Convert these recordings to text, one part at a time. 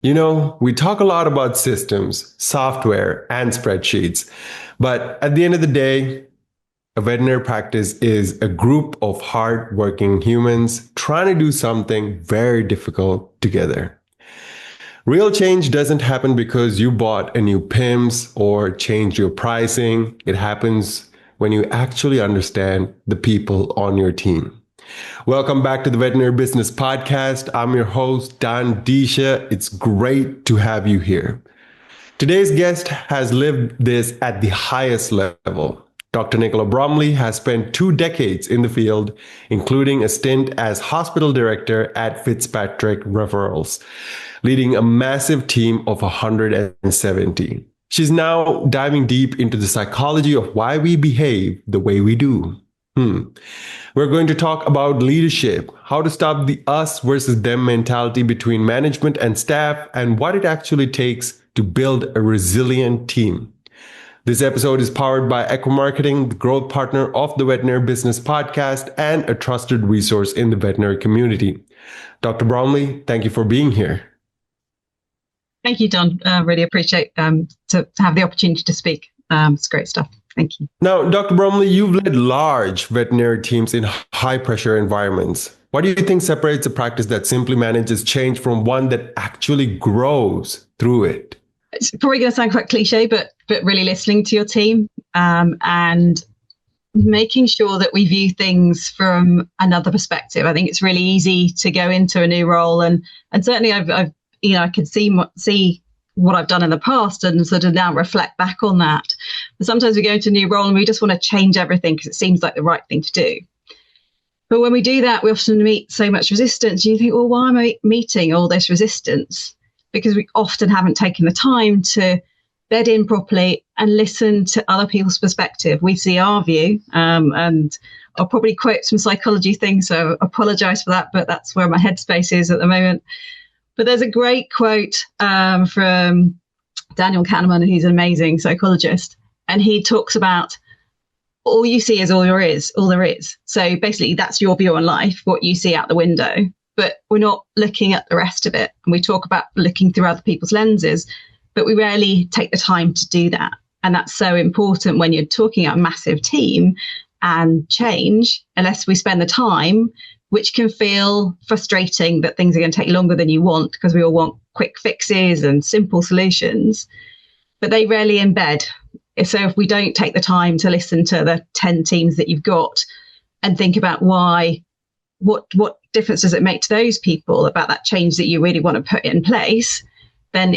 You know, we talk a lot about systems, software, and spreadsheets, but at the end of the day, a veterinary practice is a group of hardworking humans trying to do something very difficult together. Real change doesn't happen because you bought a new PIMS or changed your pricing. It happens when you actually understand the people on your team. Welcome back to the Veterinary Business Podcast. I'm your host, Dan Disha. It's great to have you here. Today's guest has lived this at the highest level. Dr. Nicola Bromley has spent 2 decades in the field, including a stint as hospital director at Fitzpatrick Referrals, leading a massive team of 170. She's now diving deep into the psychology of why we behave the way we do. We're going to talk about leadership, how to stop the us versus them mentality between management and staff, and what it actually takes to build a resilient team. This episode is powered by Echo Marketing, the growth partner of the Veterinary Business Podcast and a trusted resource in the veterinary community. Dr. Bromley, thank you for being here. Thank you, Don. Really appreciate to have the opportunity to speak. It's great stuff. Thank you. Now, Dr. Bromley, you've led large veterinary teams in high-pressure environments. What do you think separates a practice that simply manages change from one that actually grows through it? It's probably going to sound quite cliche, but really listening to your team and making sure that we view things from another perspective. I think it's really easy to go into a new role, and certainly I've I can see what I've done in the past and sort of now reflect back on that. But sometimes we go into a new role and we just want to change everything because it seems like the right thing to do. But when we do that, we often meet so much resistance. You think, well, why am I meeting all this resistance? Because we often haven't taken the time to bed in properly and listen to other people's perspective. We see our view, and I'll probably quote some psychology things, so I apologize for that, but that's where my headspace is at the moment. But there's a great quote from Daniel Kahneman, who's an amazing psychologist, and he talks about all you see is all there is. So basically, that's your view on life, what you see out the window. But we're not looking at the rest of it. And we talk about looking through other people's lenses, but we rarely take the time to do that. And that's so important when you're talking about a massive team and change, unless we spend the time, which can feel frustrating that things are going to take longer than you want because we all want quick fixes and simple solutions, but they rarely embed. So if we don't take the time to listen to the 10 teams that you've got and think about what difference does it make to those people about that change that you really want to put in place, then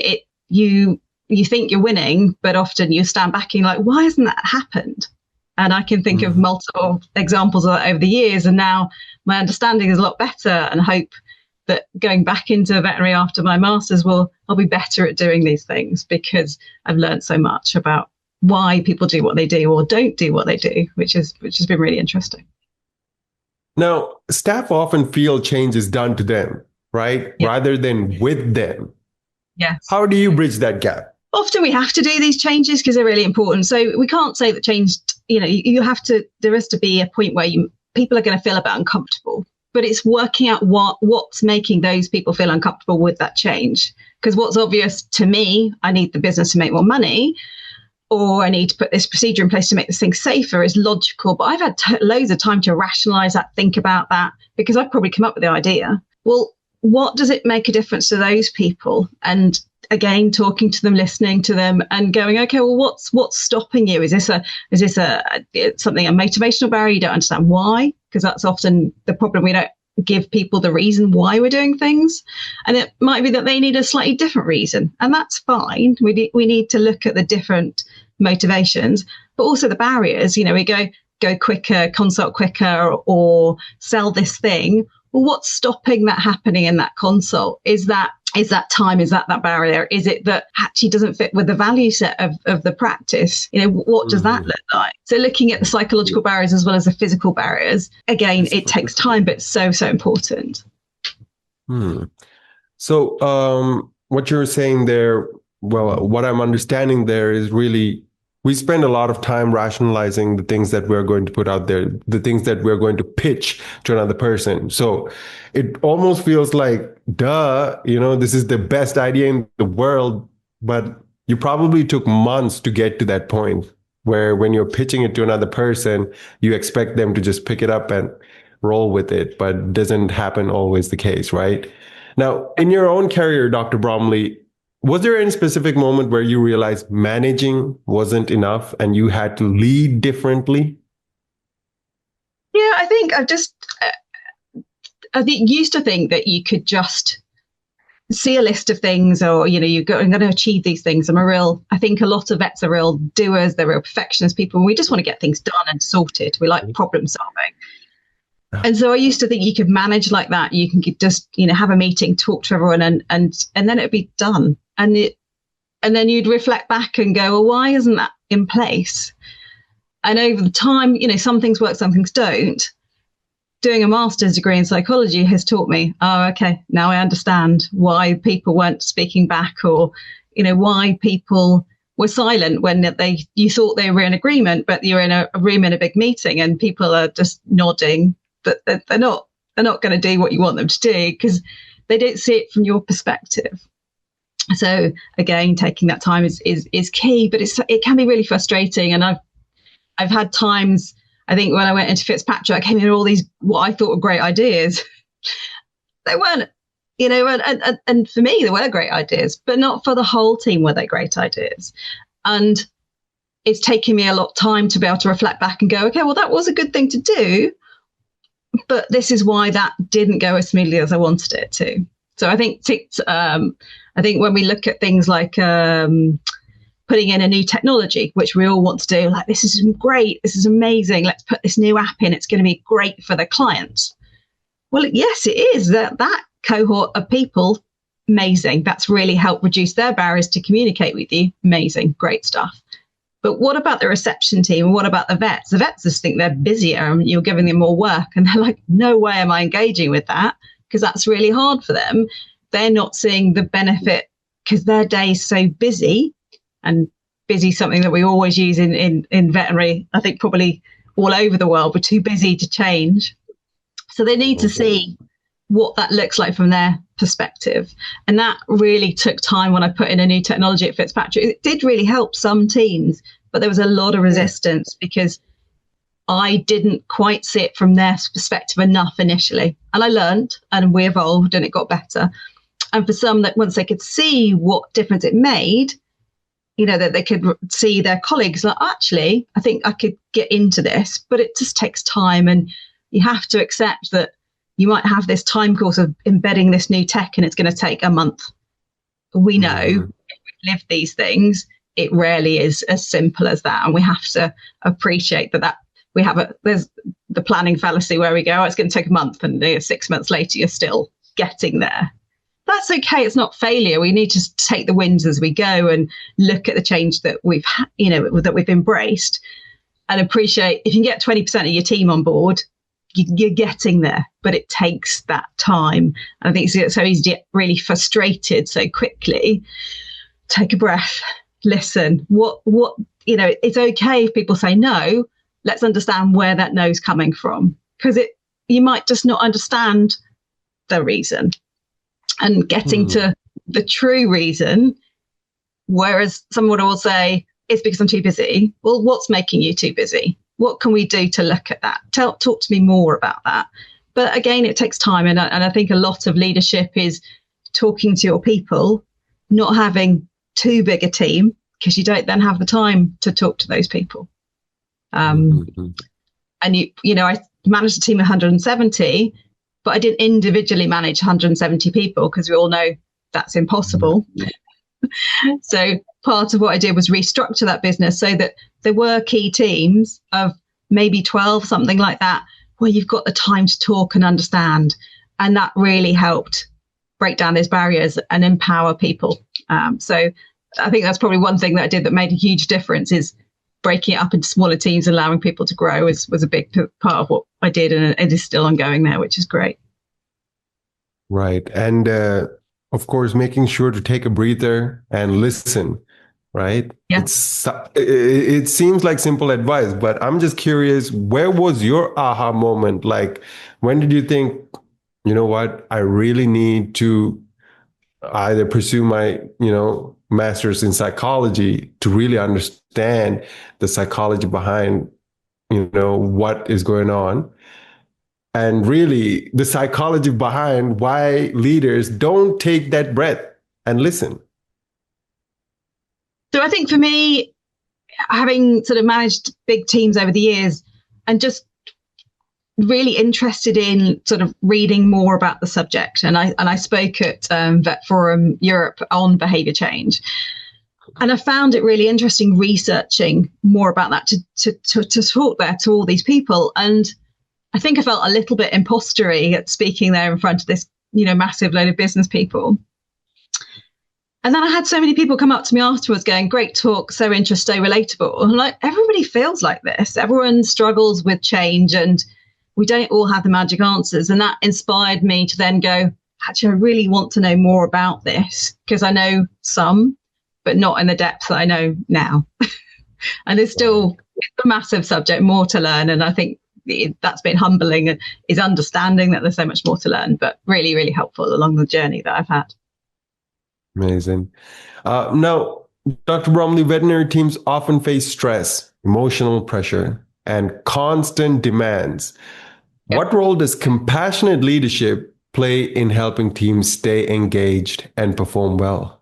you think you're winning, but often you stand back and you're like, why hasn't that happened? And I can think of multiple examples of that over the years. And now my understanding is a lot better, and hope that going back into veterinary after my master's, I'll be better at doing these things because I've learned so much about why people do what they do or don't do what they do, which has been really interesting. Now, staff often feel change is done to them, right? Yeah. Rather than with them. Yes. How do you bridge that gap? Often we have to do these changes because they're really important. So we can't say that change, there has to be a point where people are going to feel a bit uncomfortable, but it's working out what's making those people feel uncomfortable with that change. Because what's obvious to me, I need the business to make more money, or I need to put this procedure in place to make this thing safer, is logical. But I've had loads of time to rationalize that, think about that, because I've probably come up with the idea. Well, what does it make a difference to those people? And again, talking to them, listening to them, and going, okay, well, what's stopping you? Is this a motivational barrier? You don't understand why, because that's often the problem. We don't give people the reason why we're doing things, and it might be that they need a slightly different reason, and that's fine. We need to look at the different motivations, but also the barriers. We go quicker, consult quicker, or sell this thing. Well, what's stopping that happening in that consult? Is that time? Is that barrier? Is it that actually doesn't fit with the value set of the practice? What does that look like? So looking at the psychological barriers as well as the physical barriers, again, it takes time, but so important. So what you're saying there, well, what I'm understanding there is really we spend a lot of time rationalizing the things that we're going to put out there, the things that we're going to pitch to another person. So it almost feels like, duh, this is the best idea in the world, but you probably took months to get to that point where when you're pitching it to another person, you expect them to just pick it up and roll with it, but it doesn't happen always the case, right? Now, in your own career, Dr. Bromley, was there any specific moment where you realized managing wasn't enough and you had to lead differently? Yeah, I think I used to think that you could just see a list of things, or I'm going to achieve these things. I think a lot of vets are real doers, they're real perfectionist people, and we just want to get things done and sorted. We like problem solving. And so I used to think you could manage like that. You can just, have a meeting, talk to everyone, and then it'd be done. And then you'd reflect back and go, well, why isn't that in place? And over the time, some things work, some things don't. Doing a master's degree in psychology has taught me, oh, okay, now I understand why people weren't speaking back, or, why people were silent when you thought they were in agreement, but you're in a room in a big meeting and people are just nodding, but they're not going to do what you want them to do because they don't see it from your perspective. So again, taking that time is key, but it can be really frustrating. And I've had times, I think when I went into Fitzpatrick, I came in with all these what I thought were great ideas. They weren't, and for me, they were great ideas, but not for the whole team were they great ideas. And it's taken me a lot of time to be able to reflect back and go, okay, well, that was a good thing to do, but this is why that didn't go as smoothly as I wanted it to. So I think when we look at things like putting in a new technology, which we all want to do, like, this is great, this is amazing, let's put this new app in, it's going to be great for the clients. Well, yes, it is. That cohort of people, amazing. That's really helped reduce their barriers to communicate with you. Amazing, great stuff. But what about the reception team? What about the vets? The vets just think they're busier and you're giving them more work. And they're like, no way am I engaging with that, because that's really hard for them. They're not seeing the benefit because their day is so busy, and busy, something that we always use in veterinary, I think probably all over the world. We're too busy to change. So they need to see what that looks like from their perspective. And that really took time when I put in a new technology at Fitzpatrick. It did really help some teams, but there was a lot of resistance because I didn't quite see it from their perspective enough initially. And I learned and we evolved and it got better. And for some, that once they could see what difference it made, that they could see their colleagues like, actually, I think I could get into this, but it just takes time. And you have to accept that you might have this time course of embedding this new tech and it's going to take a month. We know if we've lived these things, it rarely is as simple as that. And we have to appreciate that there's the planning fallacy where we go, oh, it's going to take a month, and 6 months later, you're still getting there. That's okay. It's not failure. We need to take the wins as we go and look at the change that we've, that we've embraced, and appreciate if you can get 20% of your team on board, you're getting there, but it takes that time. And I think it's so easy to get really frustrated so quickly. Take a breath, listen. It's okay if people say no. Let's understand where that no is coming from, because you might just not understand the reason. And getting to the true reason, whereas someone will say, it's because I'm too busy. Well, what's making you too busy? What can we do to look at that? Talk to me more about that. But again, it takes time. And I think a lot of leadership is talking to your people, not having too big a team, because you don't then have the time to talk to those people. And I managed a team of 170, but I didn't individually manage 170 people because we all know that's impossible. So part of what I did was restructure that business so that there were key teams of maybe 12, something like that, where you've got the time to talk and understand. And that really helped break down those barriers and empower people. So I think that's probably one thing that I did that made a huge difference, is breaking it up into smaller teams, allowing people to grow was a big part of what I did. And it is still ongoing there, which is great. Right. And of course, making sure to take a breather and listen right? Yeah. It seems like simple advice, but I'm just curious, where was your aha moment? Like, when did you think, you know what, I really need to either pursue my, master's in psychology to really understand the psychology behind, what is going on, and really the psychology behind why leaders don't take that breath and listen. So I think for me, having sort of managed big teams over the years and just really interested in sort of reading more about the subject. And I spoke at Vet Forum Europe on behaviour change. And I found it really interesting researching more about that to talk there to all these people. And I think I felt a little bit impostery at speaking there in front of this, massive load of business people. And then I had so many people come up to me afterwards going, great talk, so interesting, so relatable. And like, everybody feels like this. Everyone struggles with change and we don't all have the magic answers. And that inspired me to then go, actually, I really want to know more about this because I know some, but not in the depth that I know now. And it's still a massive subject, more to learn. And I think that's been humbling and is understanding that there's so much more to learn, but really, really helpful along the journey that I've had. Amazing. Now, Dr. Bromley, veterinary teams often face stress, emotional pressure, and constant demands. Yep. What role does compassionate leadership play in helping teams stay engaged and perform well?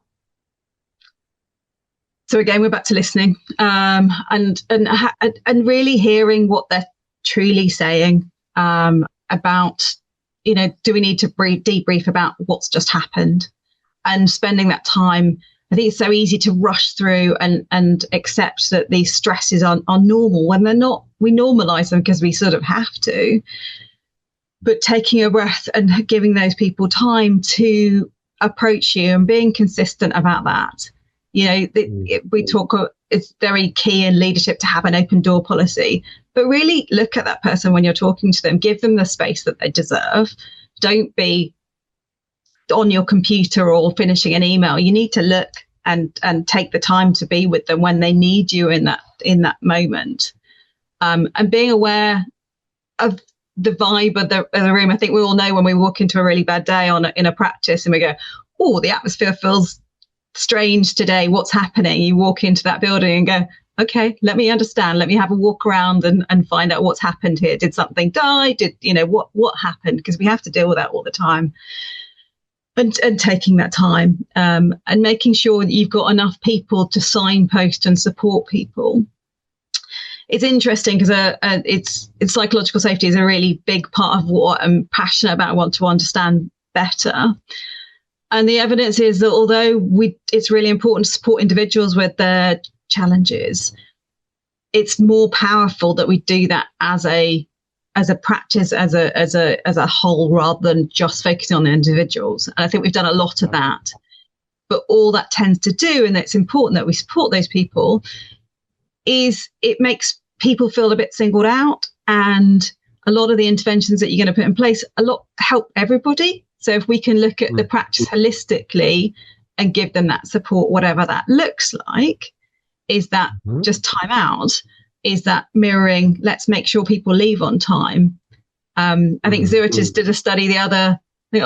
So again, we're back to listening and really hearing what they're truly saying about, do we need to debrief about what's just happened? And spending that time, I think it's so easy to rush through and accept that these stresses are normal when they're not. We normalize them because we sort of have to. But taking a breath and giving those people time to approach you and being consistent about that. We talk, it's very key in leadership to have an open door policy, but really look at that person when you're talking to them, give them the space that they deserve. Don't be on your computer or finishing an email. You need to look and take the time to be with them when they need you in that moment, and being aware of the vibe of the room. I think we all know when we walk into a really bad day in a practice and we go, oh, the atmosphere feels strange today. What's happening? You walk into that building and go, okay, let me understand. Let me have a walk around and find out what's happened here. Did something die? What happened? Because we have to deal with that all the time. And taking that time and making sure that you've got enough people to signpost and support people. It's interesting because it's psychological safety is a really big part of what I'm passionate about. I want to understand better. And the evidence is that although it's really important to support individuals with their challenges, it's more powerful that we do that as a practice, as a whole, rather than just focusing on the individuals. And I think we've done a lot of that. But all that tends to do, and it's important that we support those people, is it makes people feel a bit singled out. And a lot of the interventions that you're going to put in place, help everybody. So if we can look at the practice holistically and give them that support, whatever that looks like, is that just time out? Is that mirroring, let's make sure people leave on time? I think Zoetis did a study a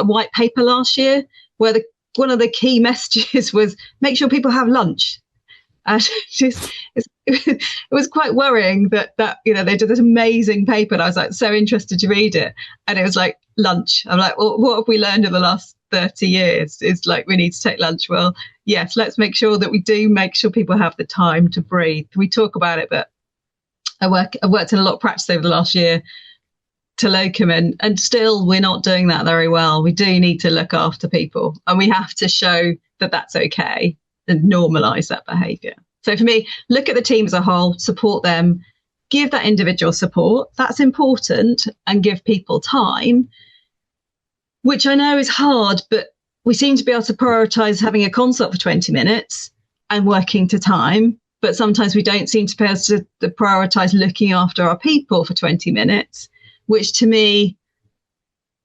white paper last year, where one of the key messages was make sure people have lunch. It was quite worrying that they did this amazing paper, and I was like so interested to read it, and it was like lunch. I'm like, well, what have we learned in the last 30 years? It's like we need to take lunch. Well, yes, let's make sure that we do make sure people have the time to breathe. We talk about it, but I've worked in a lot of practice over the last year to locum, and still we're not doing that very well. We do need to look after people, and we have to show that that's okay and normalize that behavior. So for me, look at the team as a whole, support them, give that individual support. That's important, and give people time, which I know is hard, but we seem to be able to prioritize having a consult for 20 minutes and working to time. But sometimes we don't seem to be able to prioritize looking after our people for 20 minutes, which to me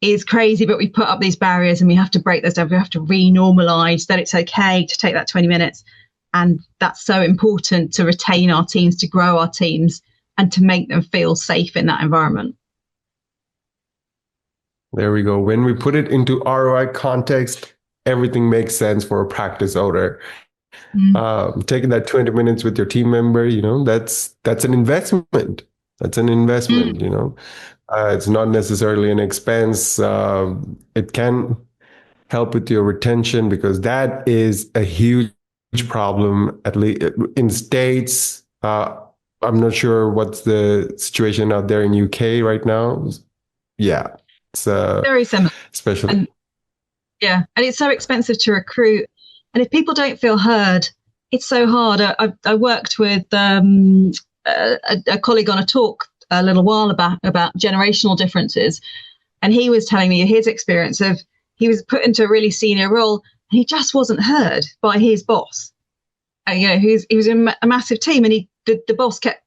is crazy. But we put up these barriers and we have to break those down. We have to re-normalize that it's okay to take that 20 minutes. And that's so important to retain our teams, to grow our teams, and to make them feel safe in that environment. There we go. When we put it into ROI context, everything makes sense for a practice owner. Taking that 20 minutes with your team member, that's an investment. That's an investment, It's not necessarily an expense. It can help with your retention, because that is a huge problem, at least in States. I'm not sure what's the situation out there in UK right now. Yeah. It's very similar. Especially. And it's so expensive to recruit. And if people don't feel heard, it's so hard. I worked with a colleague on a talk a little while about generational differences. And he was telling me his experience of, he was put into a really senior role and he just wasn't heard by his boss. He was in a massive team, and the boss kept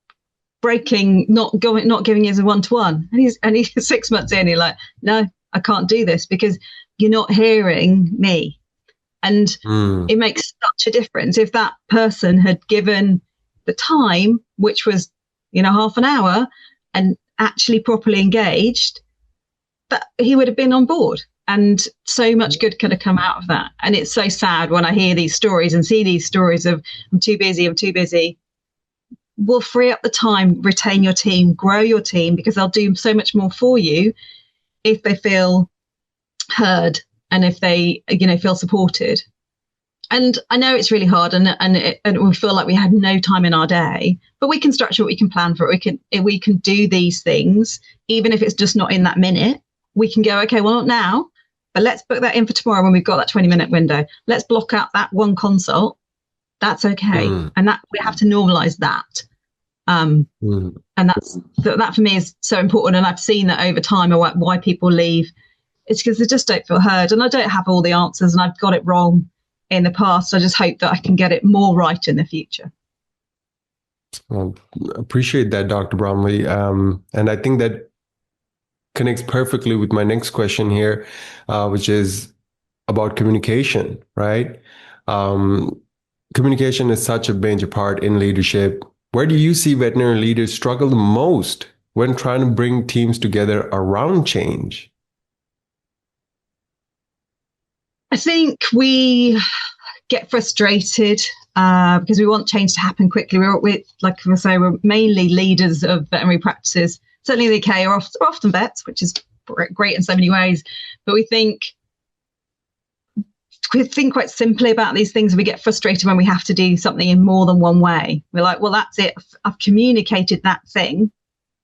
breaking, not giving his a one-to-one. And he's 6 months in, he's like, no, I can't do this because you're not hearing me. And it makes such a difference if that person had given the time, which was, half an hour, and actually properly engaged, that he would have been on board. And so much good could have come out of that. And it's so sad when I hear these stories and see these stories of, I'm too busy. We'll free up the time, retain your team, grow your team, because they'll do so much more for you if they feel heard and if they, feel supported. And I know it's really hard, and we feel like we have no time in our day, but we can structure it, we can plan for it, we can do these things, even if it's just not in that minute. We can go, okay, well, not now, but let's book that in for tomorrow when we've got that 20-minute window. Let's block out that one consult. That's okay. And that we have to normalize that. And that for me is so important. And I've seen that over time, why people leave. It's because they just don't feel heard. And I don't have all the answers, and I've got it wrong in the past. I just hope that I can get it more right in the future. Well, appreciate that, Dr. Bromley. And I think that connects perfectly with my next question here, which is about communication, right? Communication is such a major part in leadership. Where do you see veterinary leaders struggle the most when trying to bring teams together around change? I think we get frustrated because we want change to happen quickly. Like I say, we're mainly leaders of veterinary practices. Certainly in the UK, are often vets, which is great in so many ways. But we think quite simply about these things, and we get frustrated when we have to do something in more than one way. We're like, well, that's it. I've communicated that thing,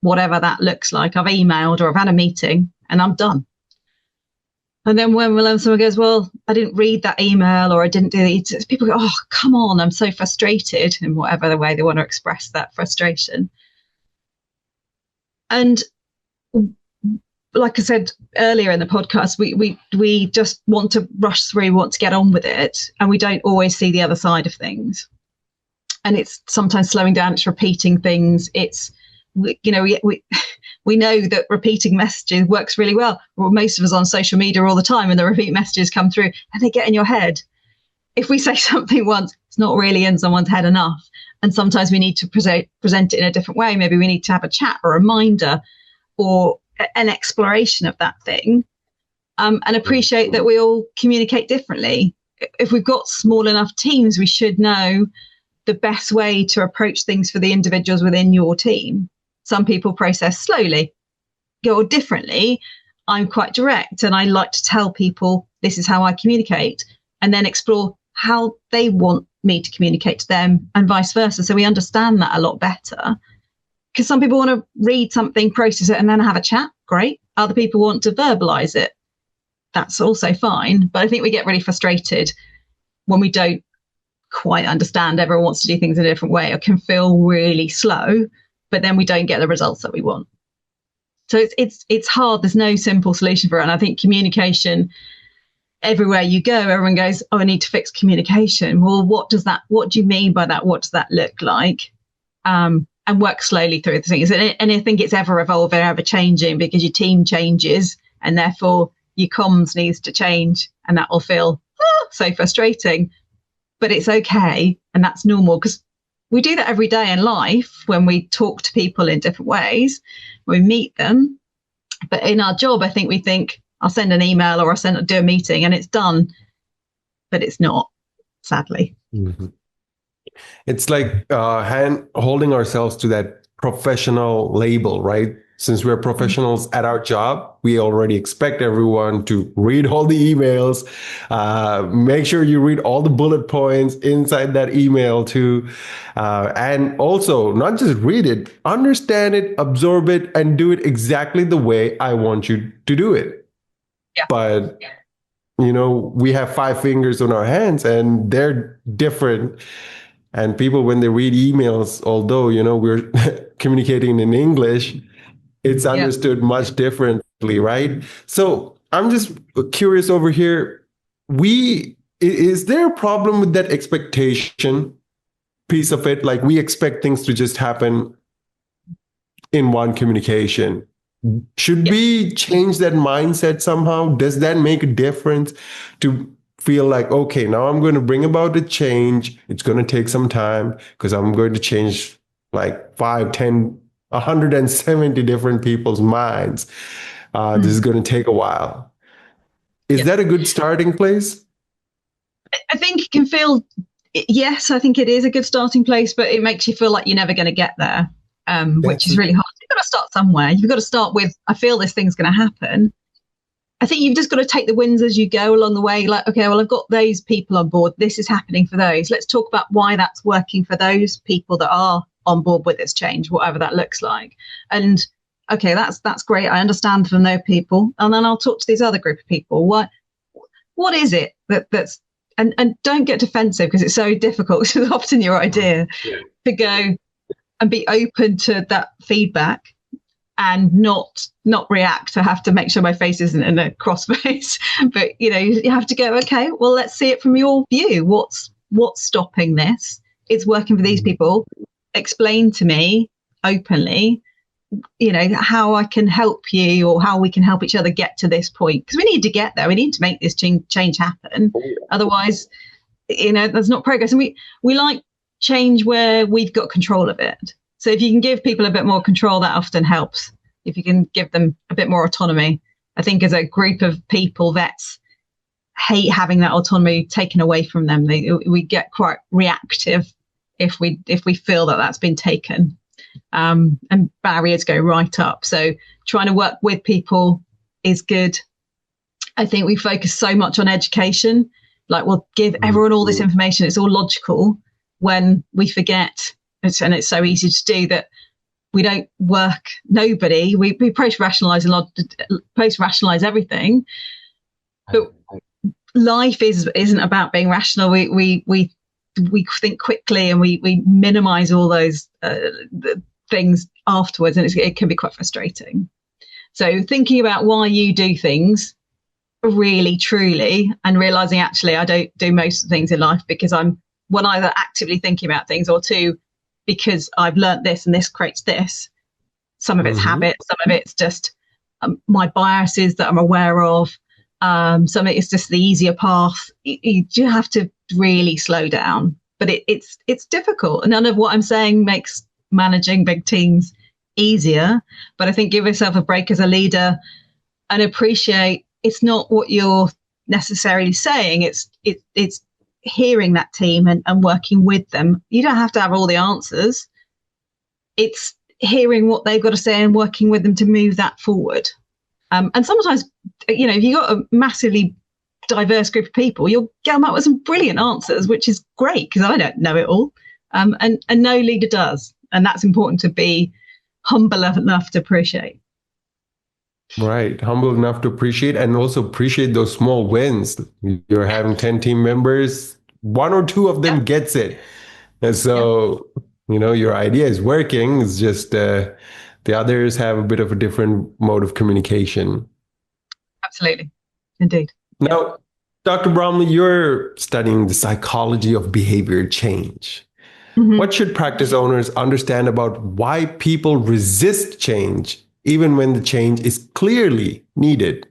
whatever that looks like. I've emailed or I've had a meeting and I'm done. And then when someone goes, well, I didn't read that email or I didn't do it, people go, oh, come on, I'm so frustrated, in whatever the way they want to express that frustration. And like I said earlier in the podcast, we just want to rush through, want to get on with it, and we don't always see the other side of things. And it's sometimes slowing down, it's repeating things. It's, we know that repeating messages works really well. Well, most of us on social media all the time, and the repeat messages come through and they get in your head. If we say something once, it's not really in someone's head enough. And sometimes we need to present it in a different way. Maybe we need to have a chat or a reminder or an exploration of that thing, and appreciate that we all communicate differently. If we've got small enough teams, we should know the best way to approach things for the individuals within your team. Some people process slowly, go differently. I'm quite direct, and I like to tell people this is how I communicate, and then explore how they want me to communicate to them and vice versa. So we understand that a lot better. Because some people want to read something, process it, and then have a chat. Great. Other people want to verbalize it. That's also fine. But I think we get really frustrated when we don't quite understand. Everyone wants to do things in a different way, or can feel really slow, but then we don't get the results that we want. So it's hard. There's no simple solution for it. And I think communication, everywhere you go, everyone goes, oh, I need to fix communication. Well, what do you mean by that? What does that look like? And work slowly through the things. And I think it's ever evolving, ever changing, because your team changes, and therefore your comms needs to change, and that will feel so frustrating. but it's okay. And that's normal, because we do that every day in life when we talk to people in different ways, we meet them. But in our job, I think we think, I'll send an email or I'll do a meeting and it's done. But it's not, sadly. Mm-hmm. It's like holding ourselves to that professional label, right? Since we're professionals at our job, we already expect everyone to read all the emails, make sure you read all the bullet points inside that email too. And also not just read it, understand it, absorb it, and do it exactly the way I want you to do it. Yeah. But, we have 5 fingers on our hands and they're different. And people, when they read emails, although, we're communicating in English, it's understood much differently, right? So I'm just curious over here. Is there a problem with that expectation piece of it? Like, we expect things to just happen in one communication. Should we change that mindset somehow? Does that make a difference to feel like, okay, now I'm going to bring about a change. It's going to take some time because I'm going to change like 5, 10, 170 different people's minds. This is going to take a while. Is that a good starting place? I think it can feel, yes, I think it is a good starting place, but it makes you feel like you're never going to get there, which is really hard. You've got to start somewhere. You've got to start with, I feel this thing's going to happen. I think you've just got to take the wins as you go along the way. Like, okay, well, I've got those people on board. This is happening for those. Let's talk about why that's working for those people that are on board with this change, whatever that looks like. And okay, that's great. I understand from those people. And then I'll talk to these other group of people. What is it that's, and don't get defensive because it's so difficult. It's often your idea to go and be open to that feedback and not react. I have to make sure my face isn't in a cross face, but you have to go, okay, well, let's see it from your view. What's stopping this? It's working for these people. Explain to me openly, how I can help you or how we can help each other get to this point. Because we need to get there. We need to make this change happen. Otherwise, there's not progress. And we like change where we've got control of it. So if you can give people a bit more control, that often helps. If you can give them a bit more autonomy. I think as a group of people, vets hate having that autonomy taken away from them. We get quite reactive if we feel that that's been taken, and barriers go right up. So trying to work with people is good. I think we focus so much on education, like we'll give everyone all this information. It's all logical, when we forget, and it's so easy to do that. We don't work. Nobody. We post-rationalize a lot. Post-rationalize everything, but life isn't about being rational. We think quickly and we minimize all those things afterwards, and it can be quite frustrating. So thinking about why you do things really truly, and realizing actually I don't do most of the things in life because I'm one, either actively thinking about things, or two, because I've learnt this and this creates this. Some of it's habit, some of it's just my biases that I'm aware of. Some of it is just the easier path. You have to really slow down, but it's difficult. None of what I'm saying makes managing big teams easier, but I think give yourself a break as a leader and appreciate it's not what you're necessarily saying. It's hearing that team and working with them. You don't have to have all the answers. It's hearing what they've got to say and working with them to move that forward. And sometimes, if you've got a massively diverse group of people, you'll come up with some brilliant answers, which is great because I don't know it all. And no leader does. And that's important to be humble enough to appreciate. Right. Humble enough to appreciate, and also appreciate those small wins. You're having 10 team members, 1 or 2 of them gets it. And so, your idea is working. It's just the others have a bit of a different mode of communication. Absolutely. Indeed. Now, Dr. Bromley, you're studying the psychology of behavior change. What should practice owners understand about why people resist change, even when the change is clearly needed?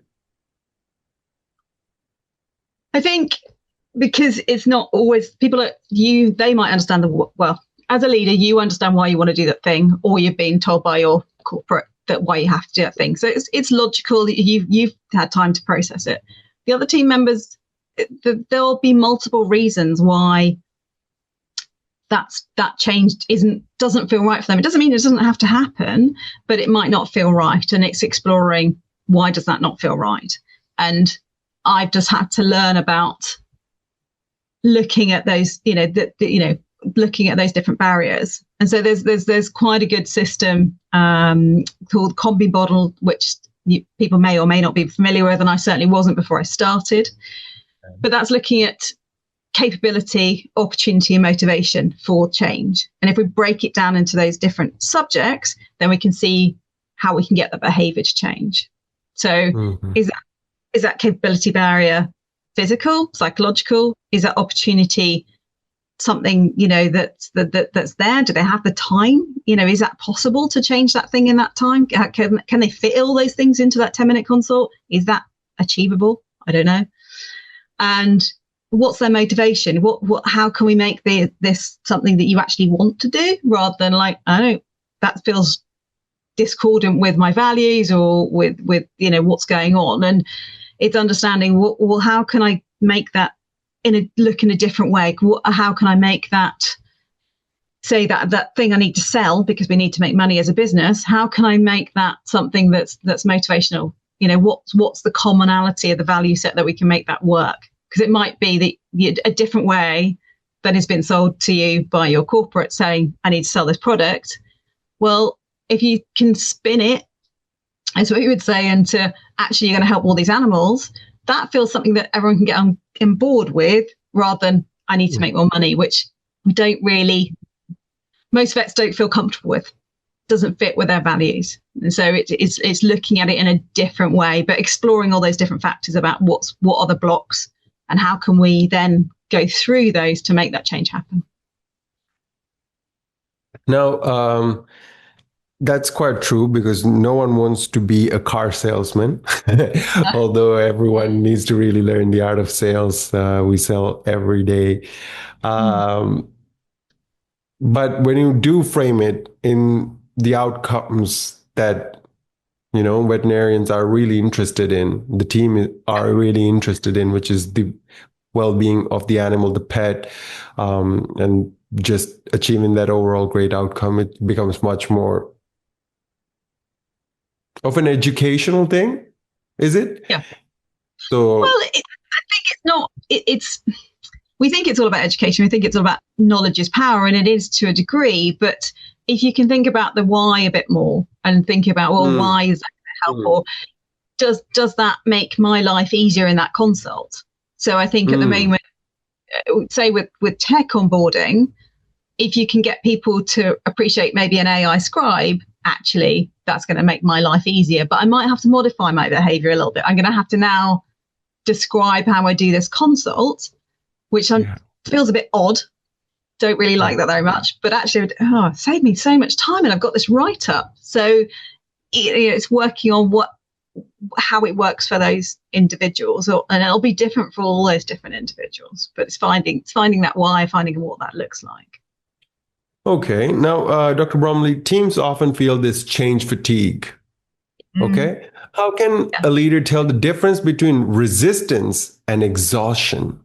I think because it's not always people are they might understand well, as a leader, you understand why you want to do that thing, or you've been told by your corporate that why you have to do that thing. So it's logical. You've had time to process it. The other team members, there'll be multiple reasons why that change doesn't feel right for them. It doesn't mean it doesn't have to happen, but it might not feel right. And it's exploring, why does that not feel right? And I've just had to learn about looking at those, looking at those different barriers. And so there's quite a good system called Combi Model, which people may or may not be familiar with, and I certainly wasn't before I started. But that's looking at capability, opportunity, and motivation for change. And if we break it down into those different subjects, then we can see how we can get the behavior to change. So is that capability barrier physical, psychological? Is that opportunity something, that's there? Do they have the time? Is that possible to change that thing in that time? Can they fit all those things into that 10-minute consult? Is that achievable? I don't know. And what's their motivation? How can we make this something that you actually want to do, rather than like, that feels discordant with my values or with what's going on? And it's understanding, how can I make that look in a different way? How can I make that, say that thing I need to sell because we need to make money as a business? How can I make that something that's motivational? What's the commonality of the value set that we can make that work? Because it might be that a different way that has been sold to you by your corporate saying, I need to sell this product. Well, if you can spin it, as what you would say, into actually you're going to help all these animals, that feels something that everyone can get on board with, rather than I need to make more money, which we don't really, most vets don't feel comfortable with. Doesn't fit with their values. And so it's looking at it in a different way, but exploring all those different factors about what are the blocks and how can we then go through those to make that change happen. Now, that's quite true, because no one wants to be a car salesman, although everyone needs to really learn the art of sales. We sell every day. But when you do frame it in the outcomes that, veterinarians are really interested in, the team are really interested in, which is the well-being of the animal, the pet, and just achieving that overall great outcome, it becomes much more of an educational thing, is it? Yeah. So, well, I think it's not. We think it's all about education. We think it's all about knowledge is power, and it is to a degree. But if you can think about the why a bit more and think about, why is that going to help, or does that make my life easier in that consult? So I think at the moment, say with tech onboarding, if you can get people to appreciate maybe an AI scribe, actually, that's going to make my life easier. But I might have to modify my behavior a little bit. I'm going to have to now describe how I do this consult, which feels a bit odd. Don't really like that very much. But actually, it saved me so much time, and I've got this write-up. So it's working on how it works for those individuals, and it'll be different for all those different individuals. But it's finding that why, finding what that looks like. Okay. Now, Dr. Bromley, teams often feel this change fatigue. Okay. How can a leader tell the difference between resistance and exhaustion?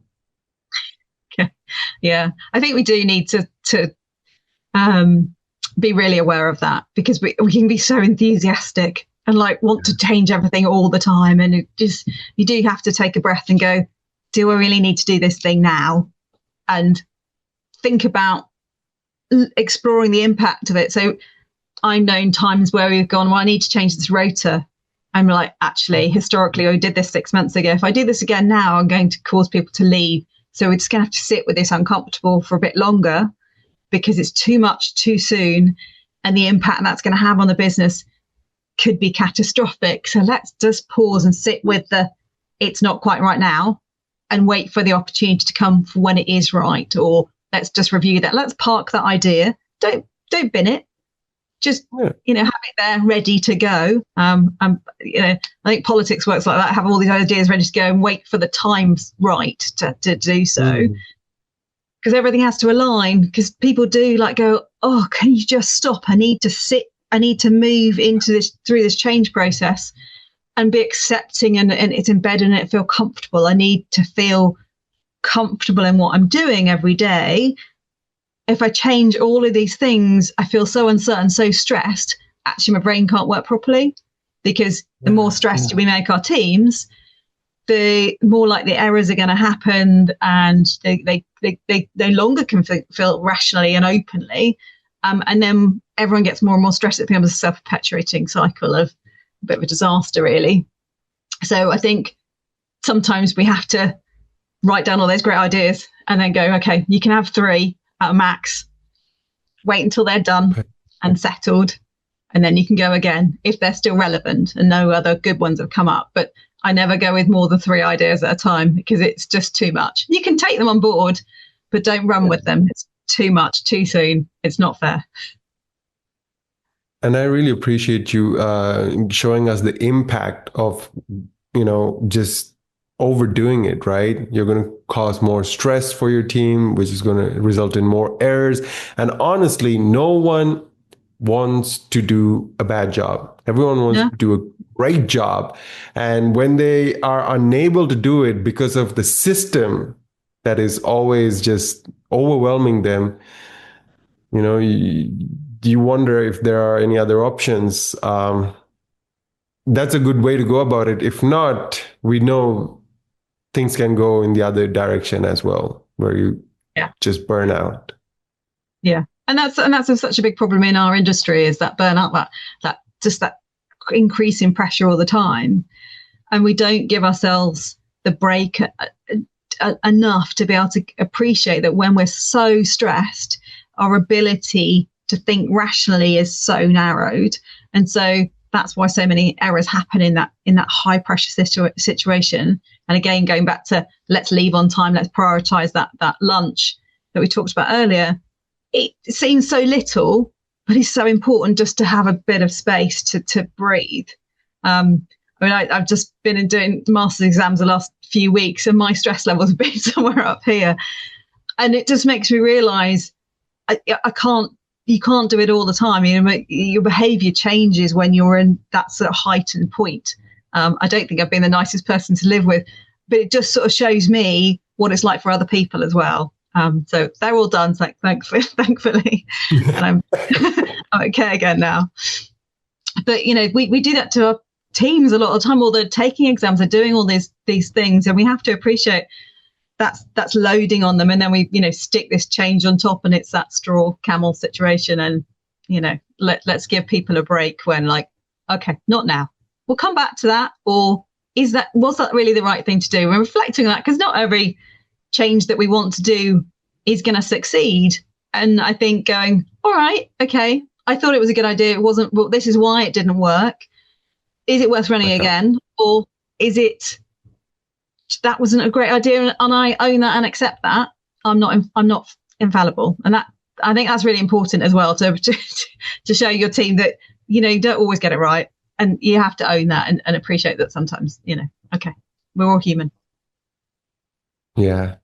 Yeah, I think we do need to be really aware of that, because we can be so enthusiastic and want to change everything all the time. And you do have to take a breath and go, do I really need to do this thing now? And think about exploring the impact of it. So I've known times where we've gone, well, I need to change this rota. I'm like, actually, historically, I did this 6 months ago. If I do this again now, I'm going to cause people to leave. So we're just going to have to sit with this uncomfortable for a bit longer, because it's too much too soon. And the impact that's going to have on the business could be catastrophic. So let's just pause and sit with it's not quite right now, and wait for the opportunity to come for when it is right. Or let's just review that. Let's park that idea. Don't bin it. just have it there ready to go. I think politics works like that. Have all these ideas ready to go and wait for the time's right to do so. Because everything has to align. Because people do go, oh, can you just stop? I need to sit. I need to move through this change process and be accepting, and it's embedded in it. Feel comfortable. I need to feel comfortable in what I'm doing every day. If I change all of these things, I feel so uncertain, so stressed. Actually, my brain can't work properly, because the more stressed we make our teams, the more likely errors are going to happen, and they no longer can feel rationally and openly. And then everyone gets more and more stressed. It becomes a self-perpetuating cycle of a bit of a disaster, really. So I think sometimes we have to write down all those great ideas and then go, okay, you can have 3 at a max. Wait until they're done and settled, and then you can go again if they're still relevant and no other good ones have come up. But I never go with more than 3 ideas at a time, because it's just too much. You can take them on board, but don't run with them. It's too much, too soon. It's not fair. And I really appreciate you showing us the impact of, just overdoing it, right? You're going to cause more stress for your team, which is going to result in more errors. And honestly, no one wants to do a bad job. Everyone wants to do a great job. And when they are unable to do it because of the system that is always just overwhelming them, you wonder if there are any other options. That's a good way to go about it. If not, we know things can go in the other direction as well, where you just burn out. Yeah. And that's such a big problem in our industry, is that burnout, that increase in pressure all the time. And we don't give ourselves the break enough to be able to appreciate that when we're so stressed, our ability to think rationally is so narrowed. And so that's why so many errors happen in that high pressure situation. And again, going back to let's leave on time, let's prioritize that lunch that we talked about earlier. It seems so little, but it's so important just to have a bit of space to breathe. I've just been doing master's exams the last few weeks, and my stress levels have been somewhere up here. And it just makes me realize you can't do it all the time. Your behavior changes when you're in that sort of heightened point. I don't think I've been the nicest person to live with, but it just sort of shows me what it's like for other people as well. So they're all done, thankfully, and I'm okay again now. But we do that to our teams a lot of the time. Or they're taking exams, they're doing all these things, and we have to appreciate that's loading on them. And then we stick this change on top, and it's that straw camel situation. And let's give people a break when okay, not now. We'll come back to that. Or was that really the right thing to do? We're reflecting on that, because not every change that we want to do is going to succeed. And I think going, all right, okay, I thought it was a good idea. It wasn't. Well, this is why it didn't work. Is it worth running again? Or is it that wasn't a great idea, and I own that and accept that? I'm not infallible. And that, I think that's really important as well, to show your team that, you don't always get it right. And you have to own that and appreciate that sometimes, okay, we're all human. Yeah.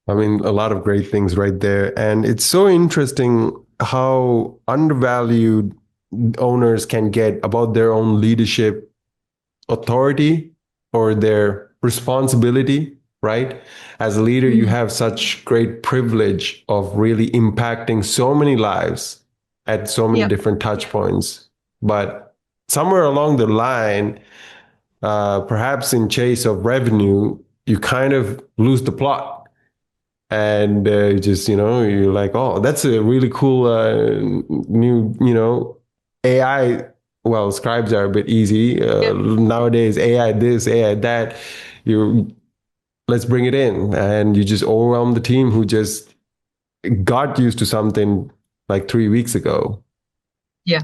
I mean, a lot of great things right there. And it's so interesting how undervalued owners can get about their own leadership authority or their responsibility, right? As a leader, you have such great privilege of really impacting so many lives at so many different touch points. But somewhere along the line, perhaps in chase of revenue, you kind of lose the plot. And you're like, oh, that's a really cool new, AI. Well, scribes are a bit easy. Nowadays, AI this, AI that. Let's bring it in. And you just overwhelm the team who just got used to something like 3 weeks ago. Yeah.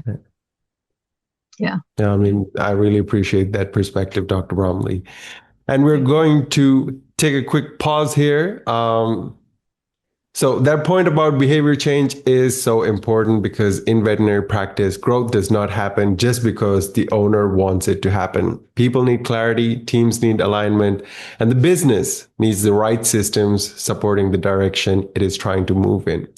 Yeah. Yeah, I mean, I really appreciate that perspective, Dr. Bromley. And we're going to take a quick pause here. So that point about behavior change is so important because in veterinary practice, growth does not happen just because the owner wants it to happen. People need clarity, teams need alignment, and the business needs the right systems supporting the direction it is trying to move in.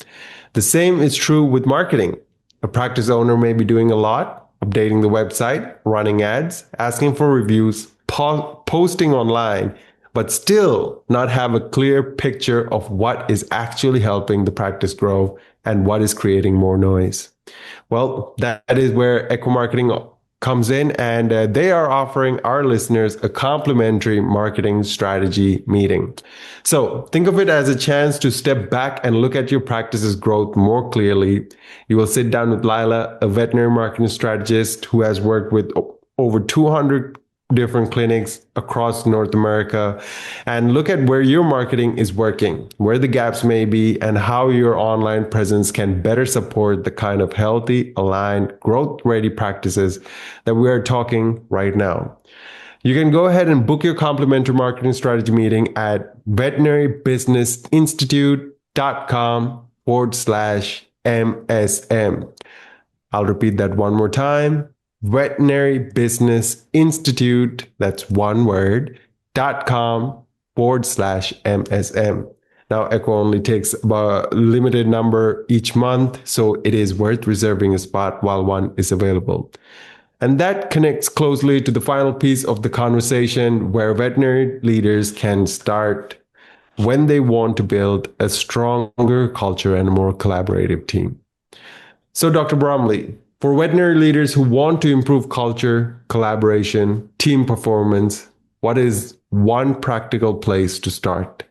The same is true with marketing. A practice owner may be doing a lot, updating the website, running ads, asking for reviews, posting online, but still not have a clear picture of what is actually helping the practice grow and what is creating more noise. Well, that is where Echo Marketing comes in, and they are offering our listeners a complimentary marketing strategy meeting. So think of it as a chance to step back and look at your practice's growth more clearly. You will sit down with Lila, a veterinary marketing strategist who has worked with over 200 different clinics across North America, and look at where your marketing is working, where the gaps may be, and how your online presence can better support the kind of healthy, aligned, growth-ready practices that we are talking right now. You can go ahead and book your complimentary marketing strategy meeting at veterinarybusinessinstitute.com/MSM. I'll repeat that one more time. Veterinary Business Institute, that's one word, .com/MSM. Now, Echo only takes about a limited number each month, so it is worth reserving a spot while one is available. And that connects closely to the final piece of the conversation where veterinary leaders can start when they want to build a stronger culture and a more collaborative team. So, Dr. Bromley, for veterinary leaders who want to improve culture, collaboration, team performance, what is one practical place to start?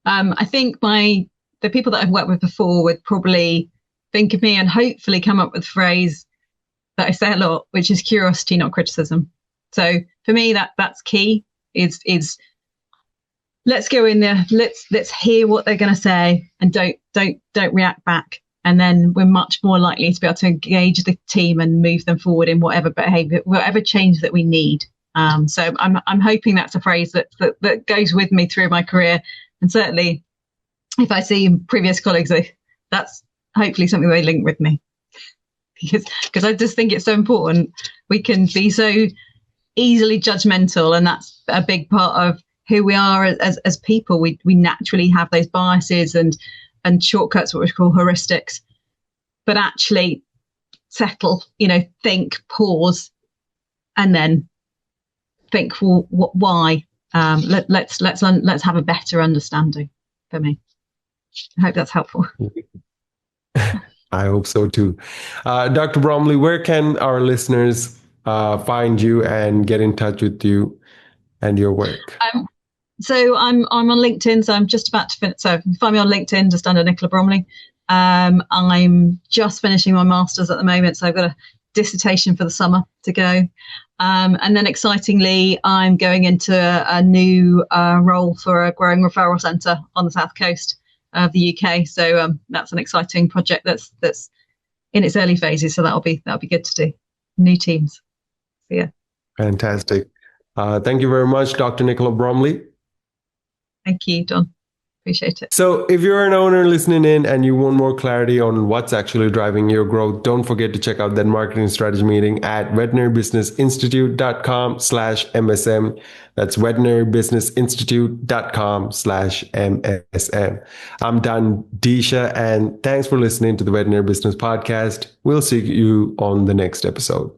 I think the people that I've worked with before would probably think of me and hopefully come up with a phrase that I say a lot, which is curiosity, not criticism. So for me, that's key. Is let's go in there, let's hear what they're going to say, and don't react back. And then we're much more likely to be able to engage the team and move them forward in whatever behavior, whatever change that we need. So I'm hoping that's a phrase that goes with me through my career. And certainly if I see previous colleagues, that's hopefully something they link with me. Because I just think it's so important. We can be so easily judgmental, and that's a big part of who we are as people. We naturally have those biases and shortcuts, what we call heuristics, but actually settle, think, pause, and then think, well, why? Let's have a better understanding. For me, I hope that's helpful. I hope so too. Dr. Bromley, where can our listeners find you and get in touch with you and your work? So I'm on LinkedIn, so I'm just about to finish. So find me on LinkedIn, just under Nicola Bromley. I'm just finishing my master's at the moment, so I've got a dissertation for the summer to go. And then excitingly, I'm going into a new role for a growing referral centre on the south coast of the UK. So that's an exciting project that's in its early phases. So that'll be good to do. New teams. So, yeah. Fantastic. Thank you very much, Dr. Nicola Bromley. Thank you, Don. Appreciate it. So if you're an owner listening in and you want more clarity on what's actually driving your growth, don't forget to check out that marketing strategy meeting at veterinarybusinessinstitute.com/MSM. That's veterinarybusinessinstitute.com/MSM. I'm Dan Disha, and thanks for listening to the Veterinary Business Podcast. We'll see you on the next episode.